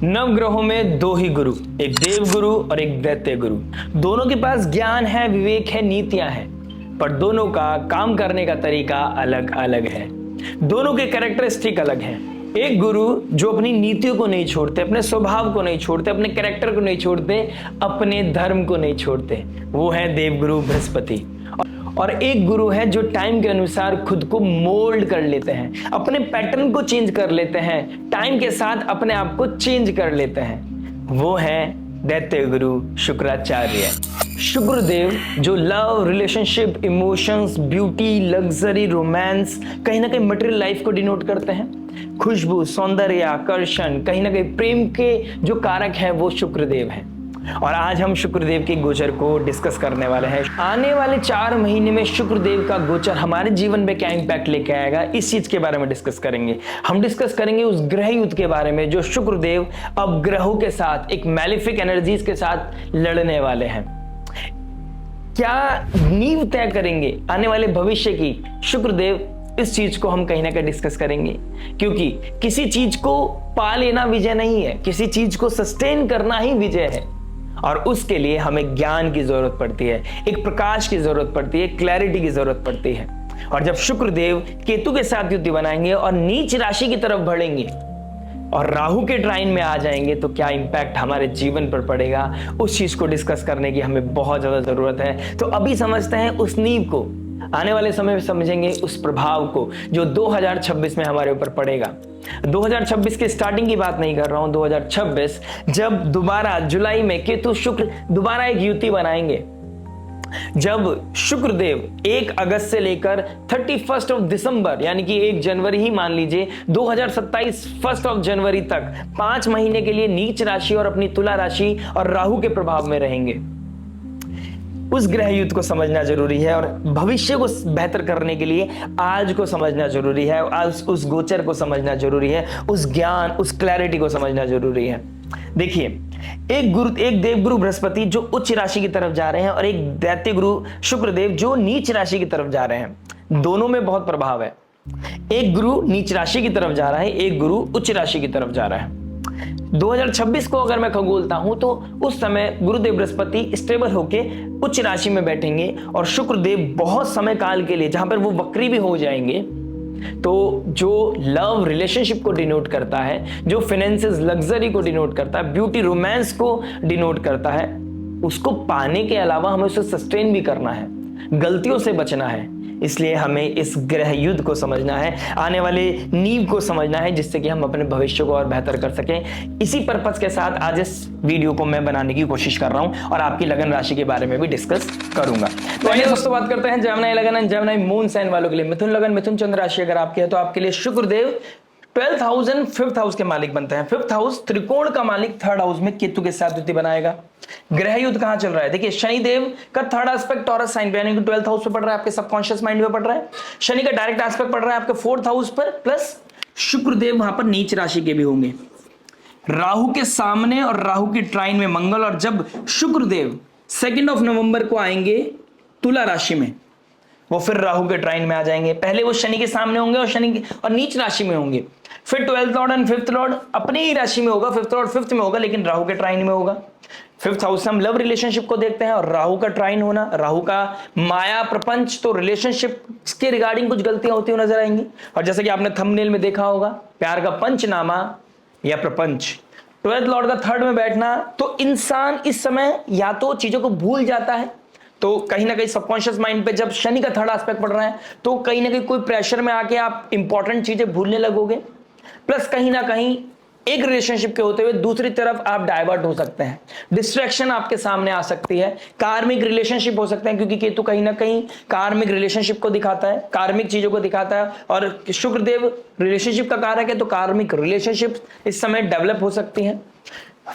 नवग्रहों में दो ही गुरु, एक देव गुरु और एक दैत्य गुरु। दोनों के पास ज्ञान है, विवेक है, नीतियां हैं, पर दोनों का काम करने का तरीका अलग अलग है। दोनों के कैरेक्टरिस्टिक अलग हैं। एक गुरु जो अपनी नीतियों को नहीं छोड़ते, अपने स्वभाव को नहीं छोड़ते, अपने कैरेक्टर को नहीं छोड़ते, अपने धर्म को नहीं छोड़ते, वो है देवगुरु बृहस्पति। और एक गुरु है जो टाइम के अनुसार खुद को मोल्ड कर लेते हैं, अपने पैटर्न को चेंज कर लेते हैं, टाइम के साथ अपने आप को चेंज कर लेते हैं, वो है दैत्य गुरु शुक्राचार्य। शुक्रदेव जो love, relationship, emotions, beauty, luxury, romance, कहीं ना कहीं मटेरियल लाइफ को डिनोट करते हैं। खुशबू, सौंदर्य, आकर्षण, कहीं ना कहीं प्रेम के जो कारक है वो शुक्रदेव है। और आज हम शुक्रदेव के गोचर को डिस्कस करने वाले हैं। आने वाले 4 महीने में शुक्रदेव का गोचर हमारे जीवन में क्या इंपैक्ट लेके आएगा, इस चीज के बारे में डिस्कस करेंगे। हम डिस्कस करेंगे उस ग्रह युद्ध के बारे में जो शुक्रदेव अब ग्रहों के साथ, एक मैलेफिक एनर्जीज के साथ लड़ने वाले हैं। क्या नींव तय करेंगे आने वाले भविष्य की शुक्रदेव, इस चीज को हम कहीं ना कहीं डिस्कस करेंगे। क्योंकि किसी चीज को पा लेना विजय नहीं है, किसी चीज को सस्टेन करना ही विजय है। और उसके लिए हमें ज्ञान की जरूरत पड़ती है, एक प्रकाश की जरूरत पड़ती है, क्लैरिटी की जरूरत पड़ती है। और जब शुक्रदेव केतु के साथ युति बनाएंगे और नीच राशि की तरफ बढ़ेंगे और राहु के ट्राइन में आ जाएंगे तो क्या इंपैक्ट हमारे जीवन पर पड़ेगा, उस चीज को डिस्कस करने की हमें बहुत ज्यादा जरूरत है। तो अभी समझते हैं उस नींव को, आने वाले समय में समझेंगे उस प्रभाव को जो 2026 में हमारे ऊपर पड़ेगा। 2026 के स्टार्टिंग की बात नहीं कर रहा हूं, 2026 जब दोबारा जुलाई में केतु शुक्र दोबारा एक युति बनाएंगे, जब शुक्रदेव 1 अगस्त से लेकर 31 ऑफ दिसंबर यानी कि 1 जनवरी ही मान लीजिए 2027 1 ऑफ जनवरी तक 5 महीने के लिए नीच राशि और अपनी तुला राशि और राहु के प्रभाव में रहेंगे। उस ग्रह युद्ध को समझना जरूरी है और भविष्य को बेहतर करने के लिए आज को समझना जरूरी है, आज उस गोचर को समझना जरूरी है, उस ज्ञान, उस क्लैरिटी को समझना जरूरी है। देखिए, एक देवगुरु बृहस्पति जो उच्च राशि की तरफ जा रहे हैं और एक दैत्य गुरु शुक्रदेव जो नीच राशि की तरफ जा रहे हैं। दोनों में बहुत प्रभाव है। एक गुरु नीच राशि की तरफ जा रहा है, एक गुरु उच्च राशि की तरफ जा रहा है। 2026 को अगर मैं खगोलता हूं तो उस समय गुरुदेव बृहस्पति स्टेबल होके उच्च राशि में बैठेंगे और शुक्रदेव बहुत समय काल के लिए, जहां पर वो वक्री भी हो जाएंगे, तो जो लव रिलेशनशिप को डिनोट करता है, जो फाइनेंसेस, लग्जरी को डिनोट करता है, ब्यूटी, रोमांस को डिनोट करता है, उसको पाने के अलावा हमें उसे सस्टेन भी करना है, गलतियों से बचना है। इसलिए हमें इस ग्रह युद्ध को समझना है, आने वाले नींव को समझना है, जिससे कि हम अपने भविष्य को और बेहतर कर सकें। इसी पर्पस के साथ आज इस वीडियो को मैं बनाने की कोशिश कर रहा हूं और आपकी लगन राशि के बारे में भी डिस्कस करूंगा। तो आइए दोस्तों बात करते हैं जेमिनी लगन एंड जेमिनी मून साइन वालों के लिए। मिथुन लगन, मिथुन चंद्र राशि अगर आपकी है तो आपके लिए Shukradev 12th house and 5th house के मालिक बनते हैं। 5th हाउस त्रिकोण का मालिक 3rd हाउस में केतु के साथ युति बनाएगा। ग्रह युद्ध कहां चल रहा है? देखिए, शनिदेव का 3rd एस्पेक्ट टॉरस साइन पे यानी कि 12th हाउस पे पड़ रहा है, आपके सबकॉन्शियस माइंड में पड़ रहा है। शनि का डायरेक्ट एस्पेक्ट पड़ रहा है आपके 4th हाउस पर, प्लस शुक्रदेव वहां पर नीच राशि के भी होंगे। राहु के सामने और राहु की ट्राइन में मंगल, और जब शुक्रदेव 2 ऑफ नवंबर को आएंगे तुला राशि में, वो फिर राहु के ट्राइन में आ जाएंगे। पहले वो शनि के सामने होंगे और नीच राशि में होंगे, फिर 12th Lord and 5th Lord अपनी ही राशि में होगा, 5th लॉर्ड 5th में होगा, लेकिन राहु के ट्राइन में होगा। 5th हाउस से हम लव रिलेशनशिप को देखते हैं और राहु का ट्राइन होना, राहु का माया प्रपंच, तो रिलेशनशिप के रिगार्डिंग कुछ गलतियां होती हुई नजर आएंगी। और जैसे कि आपने थंबनेल में देखा होगा, प्यार का पंचनामा या प्रपंच। 12th लॉर्ड का 3rd में बैठना, तो इंसान इस समय या तो चीजों को भूल जाता है, तो कहीं ना कहीं सबकॉन्शियस माइंड पे जब शनि का 3rd एस्पेक्ट पड़ रहा है तो कहीं ना कहीं कोई प्रेशर में आके आप इंपॉर्टेंट चीजें भूलने लगोगे, प्लस कहीं ना कहीं एक रिलेशनशिप के होते हुए दूसरी तरफ आप डाइवर्ट हो सकते हैं, डिस्ट्रैक्शन आपके सामने आ सकती है, कार्मिक रिलेशनशिप हो सकते हैं, क्योंकि केतु कहीं ना कहीं कार्मिक रिलेशनशिप को दिखाता है, कार्मिक चीजों को दिखाता है, और शुक्रदेव रिलेशनशिप का कारक है, तो कार्मिक रिलेशनशिप इस समय डेवलप हो सकती है।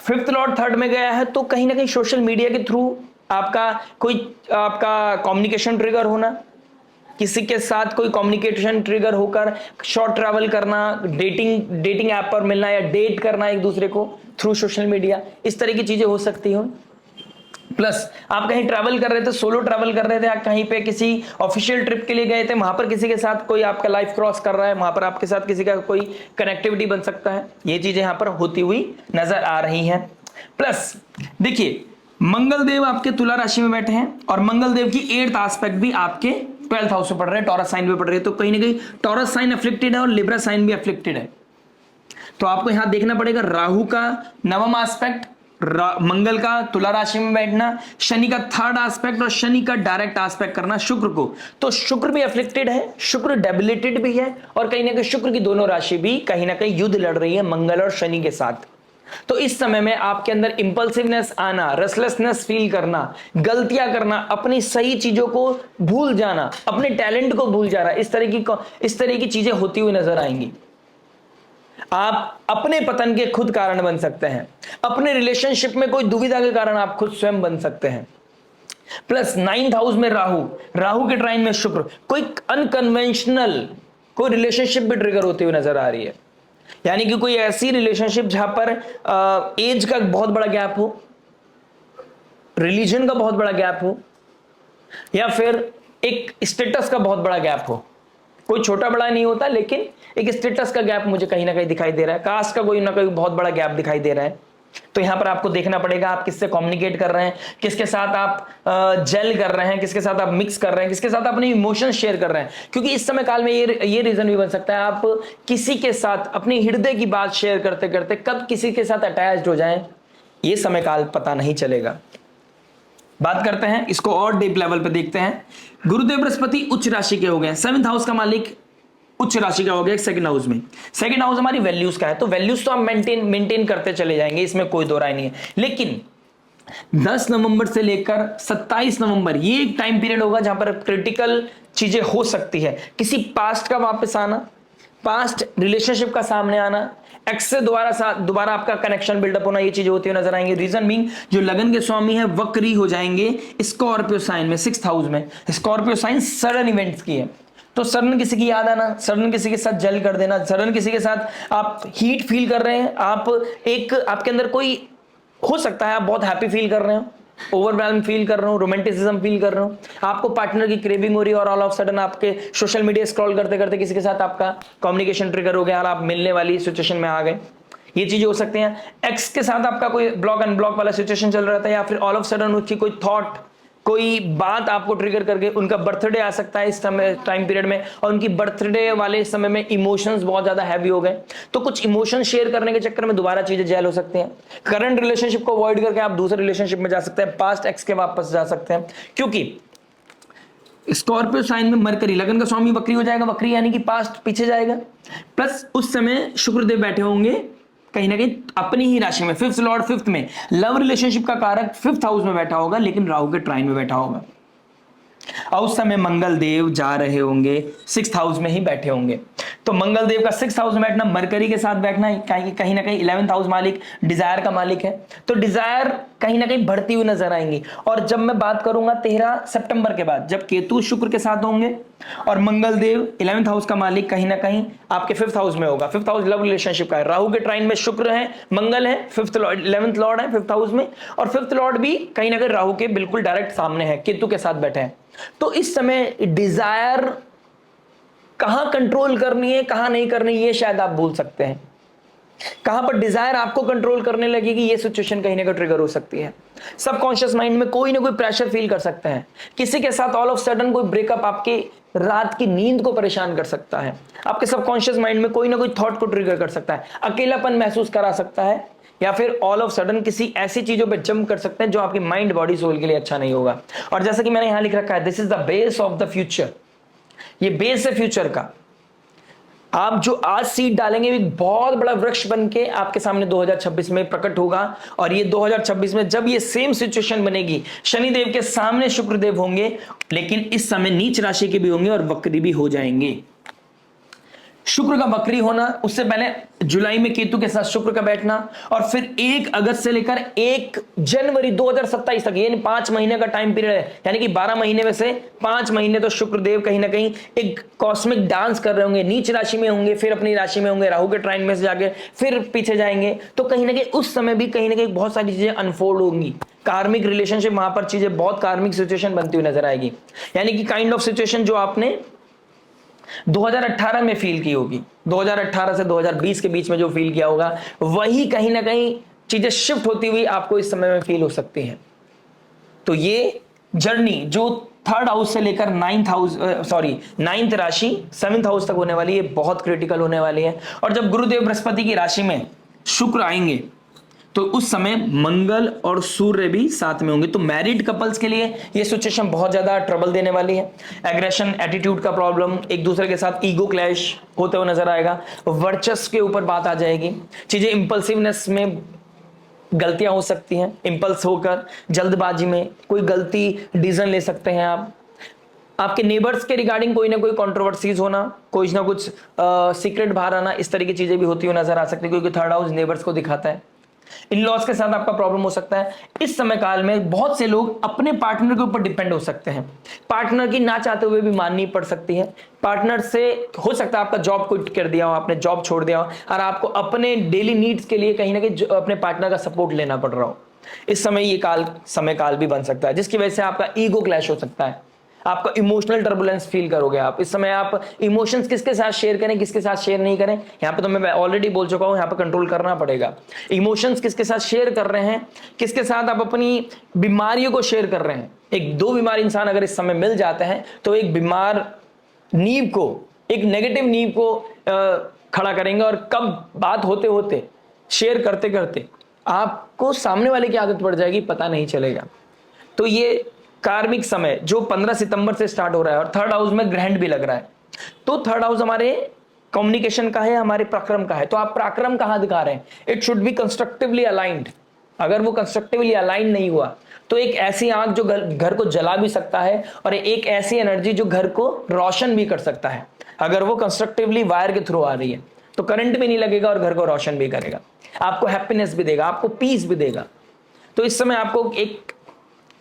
5th लॉर्ड 3rd में गया है तो कहीं ना कहीं सोशल मीडिया के थ्रू आपका कम्युनिकेशन ट्रिगर होना, किसी के साथ कोई कम्युनिकेशन ट्रिगर होकर शॉर्ट ट्रैवल करना, डेटिंग ऐप पर मिलना या डेट करना एक दूसरे को थ्रू सोशल मीडिया, इस तरह की चीजें हो सकती हो। प्लस आप कहीं ट्रैवल कर रहे थे, सोलो ट्रैवल कर रहे थे, आप कहीं पे किसी ऑफिशियल ट्रिप के लिए गए थे, वहां पर किसी के साथ कोई आपका लाइफ क्रॉस कर रहा है, वहां पर आपके साथ किसी का कोई कनेक्टिविटी बन सकता है। ये चीजें यहां पर होती हुई नजर आ रही हैं। प्लस देखिए मंगल देव आपके तुला राशि में बैठे हैं और मंगल देव की 8th एस्पेक्ट भी आपके 12th हाउस में पड़ रहे हैं, टॉरस साइन में पड़ रही है। तो कहीं ना कहीं टॉरस साइन अफ्लिक्टेड है और लिब्रा साइन भी अफ्लिक्टेड है। तो आपको यहां देखना पड़ेगा राहु का 9वां एस्पेक्ट, मंगल का तुला राशि में बैठना, शनि का 3rd एस्पेक्ट और शनि का डायरेक्ट एस्पेक्ट करना शुक्र को। तो शुक्र भी अफ्लिक्टेड है, शुक्र डेबिलिटेड भी है और कहीं ना कहीं शुक्र की दोनों राशि भी कहीं ना कहीं युद्ध लड़ रही है मंगल और शनि के साथ। तो इस समय में आपके अंदर इंपल्सिवनेस आना, रेस्टलेसनेस फील करना, गलतियां करना, अपनी सही चीजों को भूल जाना, अपने टैलेंट को भूल जाना, इस तरह की चीजें होती हुई नजर आएंगी। आप अपने पतन के खुद कारण बन सकते हैं, अपने रिलेशनशिप में कोई दुविधा के कारण आप खुद स्वयं बन सकते हैं। प्लस 9th हाउस में राहु के ट्राइन में शुक्र, कोई अनकन्वेंशनल कोई रिलेशनशिप भी ट्रिगर होती हुई नजर आ रही है। यानी कि कोई ऐसी रिलेशनशिप जहां पर एज का बहुत बड़ा गैप हो, रिलीजन का बहुत बड़ा गैप हो, या फिर एक स्टेटस का बहुत बड़ा गैप हो। कोई छोटा बड़ा नहीं होता, लेकिन एक स्टेटस का गैप मुझे कहीं ना कहीं दिखाई दे रहा है, कास्ट का कोई ना कोई बहुत बड़ा गैप दिखाई दे रहा है। तो यहां पर आपको देखना पड़ेगा आप किससे कम्युनिकेट कर रहे हैं, किसके साथ आप जेल कर रहे हैं, किसके साथ आप मिक्स कर रहे हैं, किसके साथ अपने इमोशंस शेयर कर रहे हैं। क्योंकि इस समय काल में ये रीजन भी बन सकता है आप किसी के साथ अपनी हृदय की बात शेयर करते करते कब किसी के साथ अटैच्ड हो जाएं, ये समय काल पता नहीं चलेगा। बात करते हैं इसको और डीप लेवल पे देखते हैं। गुरुदेव बृहस्पति उच्च राशि के हो गए, 7th हाउस का मालिक उच्च राशि का हो गया 2nd हाउस में। 2nd हाउस हमारी वैल्यूज का है, तो वैल्यूज तो हम मेंटेन करते चले जाएंगे, इसमें कोई दो राय नहीं है। लेकिन 10 नवंबर से लेकर 27 नवंबर ये एक टाइम पीरियड होगा जहां पर क्रिटिकल चीजें हो सकती है। किसी पास्ट का वापस आना, पास्ट रिलेशनशिप का सामने आना, एक्स से दोबारा आपका कनेक्शन बिल्डअप होना, ये चीजें होती हुई नजर आएंगी। रीजन बीइंग जो लगन के स्वामी है वक्री हो जाएंगे स्कॉर्पियो साइन में, 6th हाउस में। स्कॉर्पियो साइन सडन इवेंट्स की है, तो सडन किसी की याद आना, सडन किसी के साथ जल कर देना, सडन किसी के साथ आप हीट फील कर रहे हैं, आपके अंदर कोई हो सकता है आप बहुत हैप्पी फील कर रहे हो, ओवरवेल्म फील कर रहे हो, रोमांटिसिज्म फील कर रहे हो, आपको पार्टनर की क्रेविंग हो रही है और ऑल ऑफ सडन आपके सोशल मीडिया स्क्रॉल करते करते किसी के साथ आपका कम्युनिकेशन ट्रिगर हो गया और आप मिलने वाली सिचुएशन में आ गए। ये चीजें हो सकती हैं। एक्स के साथ आपका कोई ब्लॉक अनब्लॉक वाला सिचुएशन चल रहा था, या फिर ऑल ऑफ सडन उसकी कोई थॉट, कोई बात आपको ट्रिगर करके उनका बर्थडे आ सकता है इस समय टाइम पीरियड में, और उनकी बर्थडे वाले समय में इमोशंस बहुत ज्यादा हैवी हो गए, तो कुछ इमोशंस शेयर करने के चक्कर में दोबारा चीजें जेल हो सकती हैं। करंट रिलेशनशिप को अवॉइड करके आप दूसरे रिलेशनशिप में जा सकते हैं, पास्ट एक्स के वापस जा सकते हैं। क्योंकि स्कॉर्पियो साइन में मरकरी, लगन का स्वामी वक्री हो जाएगा, वक्री यानी कि पास्ट पीछे जाएगा। प्लस उस समय शुक्रदेव बैठे होंगे कहीं ना कहीं अपनी ही राशि में, 5th लॉर्ड 5th में, लव रिलेशनशिप का कारक 5th हाउस में बैठा होगा, लेकिन राहु के ट्राइन में बैठा होगा। और उस समय मंगल देव जा रहे होंगे 6th हाउस में ही बैठे होंगे। तो मंगल देव का 6th हाउस में बैठना, मरकरी के साथ बैठना, कहीं ना कहीं 11th हाउस मालिक डिजायर का मालिक है, तो डिजायर कहीं ना कहीं बढ़ती हुई नजर आएंगी। और जब मैं बात करूंगा 13 सितंबर के बाद, जब केतु शुक्र के साथ होंगे और मंगल देव 11th हाउस का मालिक कहीं ना कहीं आपके 5th हाउस में होगा। 5th हाउस लव रिलेशनशिप का है, राहु के ट्राइन में शुक्र है, मंगल है, 11th लॉर्ड है 5th हाउस में, और 5th लॉर्ड भी कहीं ना कहीं राहु के बिल्कुल डायरेक्ट सामने है, केतु के साथ बैठे हैं। तो इस समय डिजायर कहां कंट्रोल करनी है, कहां नहीं करनी, ये शायद आप भूल सकते हैं। कहां पर डिजायर आपको कंट्रोल करने लगेगी, ये सिचुएशन कहीं ना कहीं ट्रिगर हो सकती है। सबकॉन्शियस माइंड में कोई ना कोई प्रेशर फील कर सकते हैं, किसी के साथ ऑल ऑफ सडन कोई ब्रेकअप आपके रात की नींद को परेशान कर सकता है, आपके सबकॉन्शियस माइंड में कोई ना कोई थॉट को ट्रिगर कर सकता है, अकेलापन महसूस करा सकता है, या फिर ऑल ऑफ सडन किसी ऐसी चीजों पे जंप कर सकते हैं जो आपकी माइंड बॉडी सोल के लिए अच्छा नहीं होगा। और जैसा कि मैंने यहां लिख रखा है, this is the base of the future, ये बेस है फ्यूचर का। आप जो आज सीड डालेंगे एक बहुत बड़ा वृक्ष बन के आपके सामने 2026 में प्रकट होगा। और ये 2026 में जब ये सेम सिचुएशन बनेगी, शनिदेव के सामने शुक्रदेव होंगे, लेकिन इस समय नीच राशि के भी होंगे और वक्री भी हो जाएंगे। शुक्र का वक्री होना, उससे पहले जुलाई में केतु के साथ शुक्र का बैठना, और फिर 1 अगस्त से लेकर 1 जनवरी 2027 तक, ये 5 महीने का टाइम पीरियड है, यानी कि 12 महीने में से 5 महीने तो शुक्रदेव कहीं ना कहीं एक कॉस्मिक डांस कर रहे होंगे, नीच राशि में होंगे, फिर अपनी राशि में होंगे, राहु के ट्राइन में से जाके फिर पीछे जाएंगे। तो कहीं ना कहीं उस समय भी कहीं ना कहीं बहुत सारी चीजें अनफोल्ड होंगी, कार्मिक रिलेशनशिप, वहां पर चीजें बहुत कार्मिक सिचुएशन बनती हुई नजर आएगी, यानी कि काइंड ऑफ सिचुएशन जो आपने 2018 में फील की होगी, 2018 से 2020 के बीच में जो फील किया होगा, वही कहीं ना कहीं चीजें शिफ्ट होती हुई आपको इस समय में फील हो सकती हैं। तो ये जर्नी जो 3rd हाउस से लेकर 9th राशि 7th हाउस तक होने वाली है, बहुत क्रिटिकल होने वाली है। और जब गुरुदेव बृहस्पति की राशि में शुक्र आएंगे तो उस समय मंगल और सूर्य भी साथ में होंगे। तो मैरिड कपल्स के लिए ये सिचुएशन बहुत ज्यादा ट्रबल देने वाली है। एग्रेशन, एटीट्यूड का प्रॉब्लम, एक दूसरे के साथ ईगो क्लैश होते हुए नजर आएगा, वर्चस्व के ऊपर बात आ जाएगी, चीजें इंपल्सिवनेस में गलतियां हो सकती हैं, इंपल्स होकर जल्दबाजी में कोई गलती डिसीजन ले सकते हैं आप। आपके नेबर्स के रिगार्डिंग कोई ना कोई कंट्रोवर्सीज होना, कुछ ना कुछ सीक्रेट बाहर आना, इस तरह की चीजें भी होती हुई नजर आ सकती है, क्योंकि 3rd हाउस नेबर्स को दिखाता है। इन लॉस के साथ आपका प्रॉब्लम हो सकता है। इस समय काल में बहुत से लोग अपने पार्टनर के ऊपर डिपेंड हो सकते हैं, पार्टनर की ना चाहते हुए भी माननी पड़ सकती है। पार्टनर से हो सकता है आपका जॉब क्विट कर दिया हो, आपने जॉब छोड़ दिया हो, और आपको अपने डेली नीड्स के लिए कहीं ना कहीं अपने पार्टनर का सपोर्ट लेना पड़ रहा हो। इस समय ये समय काल भी बन सकता है, जिसकी वजह से आपका ईगो क्लैश हो सकता है, आपका इमोशनल टर्बुलेंस फील करोगे आप। इस समय आप इमोशंस किसके साथ शेयर करें, किसके साथ शेयर नहीं करें, यहां पे तो मैं ऑलरेडी बोल चुका हूं, यहां पे कंट्रोल करना पड़ेगा। इमोशंस किसके साथ शेयर कर रहे हैं, किसके साथ आप अपनी बीमारियों को शेयर कर रहे हैं। एक 2 बीमार इंसान अगर इस समय मिल जाते हैं तो एक बीमार नींव को, एक नेगेटिव नींव को खड़ा करेंगे, और कब बात होते होते, शेयर करते करते आपको सामने वाले की आदत पड़ जाएगी, पता नहीं चलेगा। तो ये कार्मिक समय जो 15 सितंबर से स्टार्ट हो रहा है, और 3rd हाउस में ग्रहण भी लग रहा है, तो 3rd हाउस हमारे कम्युनिकेशन का है, हमारे पराक्रम का है। तो आप पराक्रम कहां दिखा रहे हैं, it should be constructively aligned. अगर वो कंस्ट्रक्टिवली अलाइन नहीं हुआ तो एक ऐसी आग जो घर को जला भी सकता है, और एक ऐसी एनर्जी जो घर को रोशन भी कर सकता है, अगर वो कंस्ट्रक्टिवली वायर के थ्रू आ रही है तो करंट भी नहीं लगेगा और घर को रोशन भी करेगा, आपको हैप्पीनेस भी देगा, आपको पीस भी देगा। तो इस समय आपको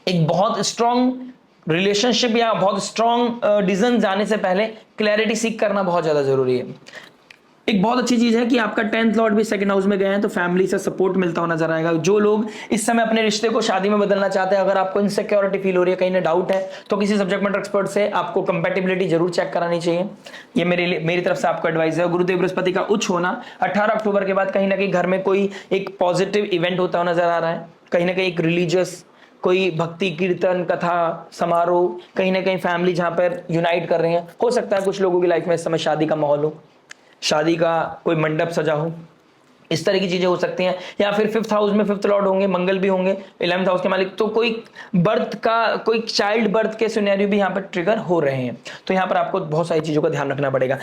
एक बहुत स्ट्रॉन्ग रिलेशनशिप या बहुत स्ट्रॉन्ग डिसीजन जाने से पहले क्लैरिटी सीख करना बहुत ज्यादा जरूरी है। एक बहुत अच्छी चीज है कि आपका 10th लॉर्ड भी 2nd हाउस में गए हैं, तो फैमिली से सपोर्ट मिलता हुआ नजर आएगा। जो लोग इस समय अपने रिश्ते को शादी में बदलना चाहते हैं, अगर आपको इनसिक्योरिटी फील हो रही है, कहीं ना डाउट है, तो किसी सब्जेक्ट मैटर एक्सपर्ट से आपको कंपैटिबिलिटी जरूर चेक करानी चाहिए। ये मेरी तरफ से आपको एडवाइस है। गुरुदेव बृहस्पति का उच्च होना 18 अक्टूबर के बाद कहीं ना कहीं घर में कोई एक पॉजिटिव इवेंट होता हुआ नजर आ रहा है, कहीं ना कहीं एक रिलीजियस कोई भक्ति कीर्तन कथा समारोह, कहीं ना कहीं फैमिली जहां पर यूनाइट कर रहे हैं। हो सकता है कुछ लोगों की लाइफ में इस समय शादी का माहौल हो, शादी का कोई मंडप सजा हो, इस तरह की चीजें हो सकती हैं। या फिर 5th हाउस में 5th लॉर्ड होंगे, मंगल भी होंगे, 11th हाउस के मालिक, तो कोई बर्थ का, कोई चाइल्ड बर्थ के सिनेरियो भी यहाँ पर ट्रिगर हो रहे हैं। तो यहाँ पर आपको बहुत सारी चीजों का ध्यान रखना पड़ेगा।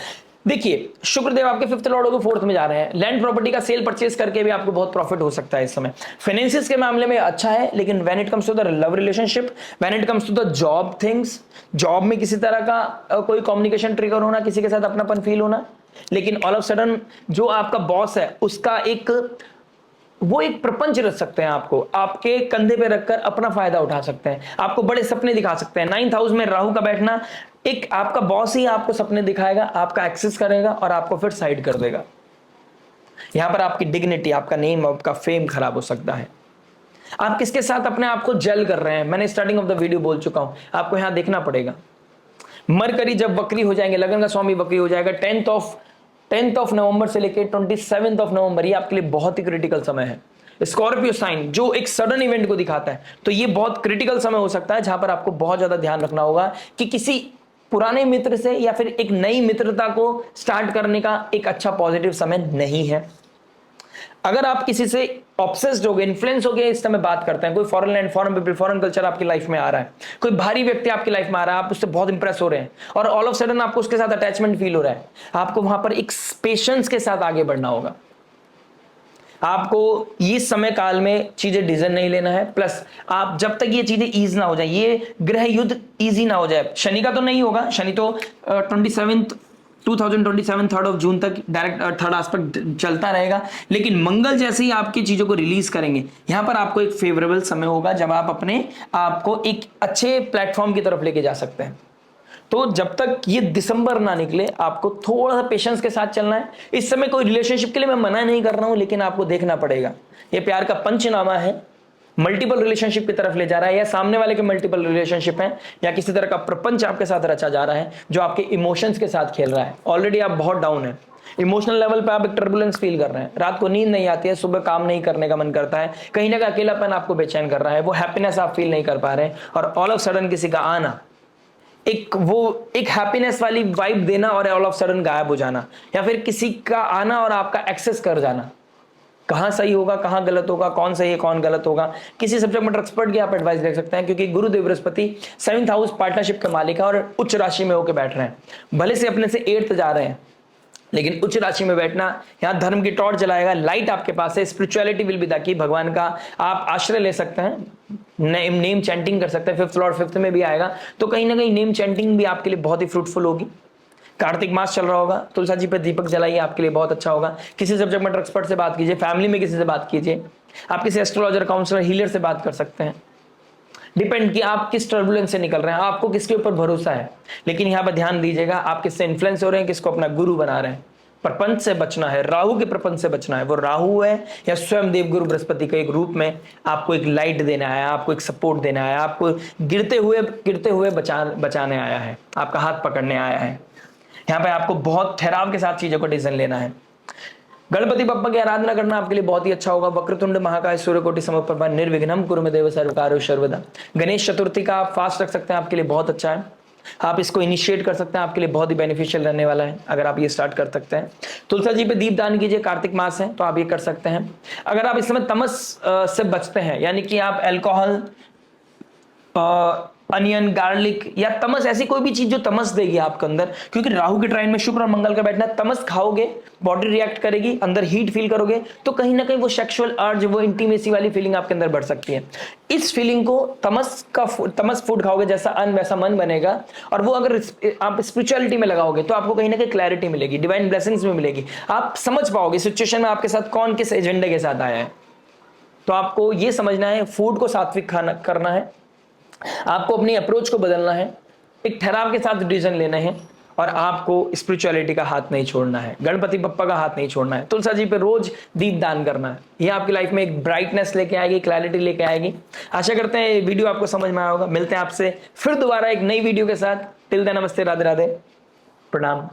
देखिए, शुक्रदेव आपके 5th लॉर्ड होकर 4th में जा रहे हैं, लैंड प्रॉपर्टी का सेल परचेज करके भी आपको बहुत प्रॉफिट हो सकता है इस समय। फाइनेंसिस के मामले में अच्छा है, लेकिन when it comes to the love relationship, when it comes to the job things, job में किसी तरह का कोई कम्युनिकेशन ट्रिगर होना, किसी के साथ अपनापन फील होना, लेकिन ऑल ऑफ सडन जो आपका बॉस है उसका एक प्रपंच रच सकते हैं, आपको आपके कंधे पे रखकर अपना फायदा उठा सकते हैं, आपको बड़े सपने दिखा सकते हैं। 9th हाउस में राहु का बैठना, एक आपका बॉस ही आपको सपने दिखाएगा, आपका एक्सेस करेगा और आपको फिर साइड कर देगा। यहां पर आपकी डिग्निटी, आपका नेम, आपका फेम खराब हो सकता है। आप किसके साथ अपने आप को जेल कर रहे हैं, मैंने स्टार्टिंग ऑफ द वीडियो बोल चुका हूं, आपको यहां देखना पड़ेगा। मरकरी जब वक्री हो जाएंगे, लगन का स्वामी वक्री हो जाएगा 10th ऑफ नवंबर से लेकर 27th ऑफ नवंबर, ये आपके लिए बहुत ही क्रिटिकल समय है। स्कॉर्पियो साइन जो एक सडन इवेंट को दिखाता है, तो ये बहुत क्रिटिकल समय हो सकता है, जहां पर आपको बहुत ज्यादा ध्यान रखना होगा कि किसी पुराने मित्र से या फिर एक नई मित्रता को स्टार्ट करने का एक अच्छा पॉजिटिव समय नहीं है। अगर आप किसी से ऑब्सेस्ड हो गए, इन्फ्लुएंस हो गए, इस समय बात करते हैं, कोई foreign land, foreign people, foreign culture आपकी लाइफ में आ रहा है, कोई भारी व्यक्ति आपकी लाइफ में आ रहा है, आप उससे बहुत इंप्रेस हो रहे हैं और ऑल ऑफ सडन आपको उसके साथ अटैचमेंट फील हो रहा है, आपको वहां पर एक पेशेंस के साथ आगे बढ़ना होगा। आपको इस समय काल में चीजें डिसीजन नहीं लेना है, प्लस आप जब तक ये चीजें ईज ना हो जाए, ये ग्रह युद्ध ईजी ना हो जाए। शनि का तो नहीं होगा, शनि तो 27 2027 3 ऑफ जून तक डायरेक्ट थर्ड एस्पेक्ट चलता रहेगा, लेकिन मंगल जैसे ही आपकी चीजों को रिलीज करेंगे, यहां पर आपको एक फेवरेबल समय होगा जब आप अपने आपको एक अच्छे प्लेटफॉर्म की तरफ लेके जा सकते हैं। तो जब तक ये दिसंबर ना निकले आपको थोड़ा सा पेशेंस के साथ चलना है। इस समय कोई रिलेशनशिप के लिए मैं मना नहीं कर रहा हूं, लेकिन आपको देखना पड़ेगा। ये प्यार का पंचनामा है, मल्टीपल रिलेशनशिप की तरफ ले जा रहा है, या सामने वाले के मल्टीपल रिलेशनशिप हैं, या किसी तरह का प्रपंच आपके साथ रचा जा रहा है जो आपके इमोशंस के साथ खेल रहा है। ऑलरेडी आप बहुत डाउन है, इमोशनल लेवल पे आप एक टर्बुलेंस फील कर रहे हैं, रात को नींद नहीं आती है, सुबह काम नहीं करने का मन करता है, कहीं ना कहीं अकेलापन आपको बेचैन कर रहा है, वो हैप्पीनेस आप फील नहीं कर पा रहे हैं, और ऑल ऑफ सडन किसी का आना, एक हैप्पीनेस वाली वाइब देना और ऑल ऑफ सडन गायब हो जाना, या फिर किसी का आना और आपका एक्सेस कर जाना। कहां सही होगा, कहां गलत होगा, कौन सही है कौन गलत होगा, किसी सब्जेक्ट मैटर एक्सपर्ट की आप एडवाइस देख सकते हैं, क्योंकि गुरुदेव बृहस्पति 7th हाउस पार्टनरशिप के मालिक है और उच्च राशि में होकर बैठ रहे हैं। भले से अपने से 8th जा रहे हैं, लेकिन उच्च राशि में बैठना यहां धर्म की टॉर्च जलाएगा, लाइट आपके पास है, spirituality will be the key, भगवान का आप आश्रय ले सकते हैं, नेम चैंटिंग कर सकते हैं, 5th लॉर्ड 5th में भी आएगा, तो कहीं ना कहीं नेम चैंटिंग भी आपके लिए बहुत ही फ्रूटफुल होगी। कार्तिक मास चल रहा होगा, तुलसा जी पे दीपक जलाइए, आपके लिए बहुत अच्छा होगा। किसी सब्जेक्ट मैटर एक्सपर्ट से बात कीजिए, फैमिली में किसी से बात कीजिए, आप किसी एस्ट्रोलॉजर, काउंसलर, हीलर से बात कर सकते हैं। डिपेंड कि आप किस टर्बुलेंस से निकल रहे हैं, आपको किसके ऊपर भरोसा है, लेकिन यहां पर ध्यान दीजिएगा आप किससे इन्फ्लुएंस हो रहे हैं, किसको अपना गुरु बना रहे हैं। प्रपंच से बचना है, राहु के प्रपंच से बचना है, वो राहु है या स्वयं देवगुरु बृहस्पति के एक रूप में आपको एक लाइट देना है, आपको एक सपोर्ट देना है, आपको गिरते हुए बचाने आया है, आपका हाथ पकड़ने आया है। यहाँ पे आपको बहुत ठहराव के साथ चीजों को डिसीजन लेना है। गणपति बप्पा की आराधना करना आपके लिए बहुत ही अच्छा होगा। वक्रतुंड महाकाय सूर्यकोटि समप्रभा निर्विघ्नम कुरु मे देव सर्वकार्येषु सर्वदा। गणेश चतुर्थी का आप फास्ट रख सकते हैं, आपके लिए बहुत अच्छा है, आप इसको इनिशिएट कर सकते हैं, आपके लिए बहुत ही बेनिफिशियल रहने वाला है अगर आप ये स्टार्ट कर सकते हैं। तुलसा जी पे दीप दान कीजिए, कार्तिक मास है तो आप ये कर सकते हैं। अगर आप इस समय तमस से बचते हैं, यानी कि आप अल्कोहल, अनियन, गार्लिक या तमस, ऐसी कोई भी चीज जो तमस देगी आपके अंदर, क्योंकि राहु के ट्राइन में शुक्र और मंगल का बैठना, तमस खाओगे बॉडी रिएक्ट करेगी, अंदर हीट फील करोगे, तो कहीं ना कहीं वो सेक्सुअल अर्ज, वो इंटीमेसी वाली फीलिंग आपके अंदर बढ़ सकती है। इस फीलिंग को तमस फूड खाओगे, जैसा अन्न वैसा मन बनेगा, और वो अगर आप स्पिरिचुअलिटी में लगाओगे तो आपको कहीं ना कहीं क्लैरिटी मिलेगी, डिवाइन ब्लेसिंग्स में मिलेगी, आप समझ पाओगे सिचुएशन में आपके साथ कौन किस एजेंडे के साथ आया है। तो आपको ये समझना है, फूड को सात्विक खाना करना है, आपको अपनी अप्रोच को बदलना है, एक ठहराव के साथ डिसीजन लेना है, और आपको स्पिरिचुअलिटी का हाथ नहीं छोड़ना है, गणपति बप्पा का हाथ नहीं छोड़ना है, तुलसा जी पे रोज दीप दान करना है। ये आपकी लाइफ में एक ब्राइटनेस लेके आएगी, क्लैरिटी लेके आएगी। आशा करते हैं ये वीडियो आपको समझ में आया होगा। मिलते हैं आपसे फिर दोबारा एक नई वीडियो के साथ। टिल देन नमस्ते, राधे राधे, प्रणाम।